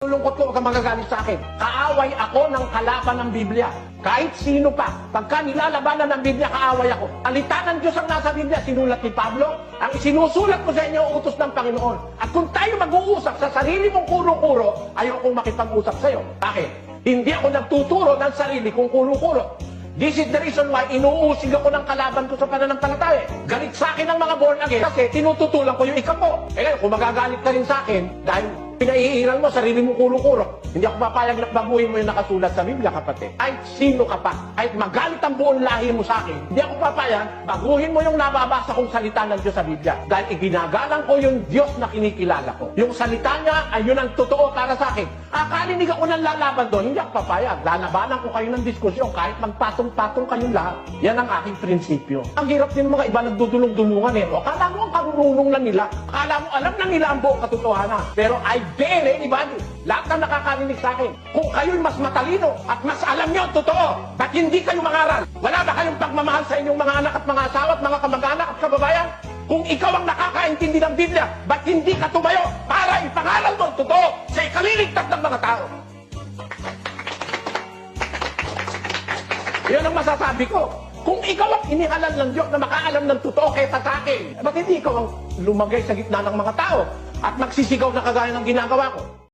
Lungkot ko, huwag kang magagalit sa akin. Kaaway ako ng kalaban ng Biblia. Kahit sino pa. Pagka nilalabanan ng Biblia, kaaway ako. Salita ng Diyos ang nasa Biblia, sinulat ni Pablo. Ang isinusulat ko sa inyo, utos ng Panginoon. At kung tayo mag-uusap sa sarili mong kuro-kuro, ayaw kong makipag-usap sa'yo. Bakit? Hindi ako nagtuturo ng sarili kong kuro-kuro. This is the reason why inuusig ako ng kalaban ko sa pananampalataya. Galit sa akin ang mga born again kasi tinututulan ko yung ikapo. Eh kung magagalit ka rin sa akin dahil pinaiiral mo sarili mong kuro-kuro, hindi ako papayag na baguhin mo yung nakasulat sa Biblia, kapatid. Kahit sino ka pa, kahit magalit ang buong lahi mo sa akin, hindi ako papayag, baguhin mo yung nababasa kong salita ng Diyos sa Biblia. Dahil iginagalang ko yung Diyos na kinikilala ko. Yung salita niya ay yun ang totoo para sa akin. Akalinig ako ng lalaban doon, hindi ako papayag. Lalabanan ko kayo ng diskusyon kahit magpatong-patong kayong lahat. Yan ang aking prinsipyo. Ang hirap din mga iba nagdudulong-dulungan eh. Akala mo ang karunong lang nila. Akala mo alam na nila ang buong katotohanan. Pero I dare anybody, lahat ng nakakarinig sa akin, kung kayo'y mas matalino at mas alam nyo ang totoo, ba't hindi kayo mangaral? Wala ba kayong pagmamahal sa inyong mga anak at mga asawa at mga kamag-anak at kababayan? Kung ikaw ang nakakaintindi ng Biblia, ba't hindi ka tumayo para ipangaral mo ang totoo sa ikaliligtas ng mga tao? Yan ang masasabi ko. Kung ikaw ang inihalal ng Diyos na makaalam ng totoo kaysa sa akin, ba't hindi ikaw ang lumagay sa gitna ng mga tao at magsisigaw na kagaya ng ginagawa ko?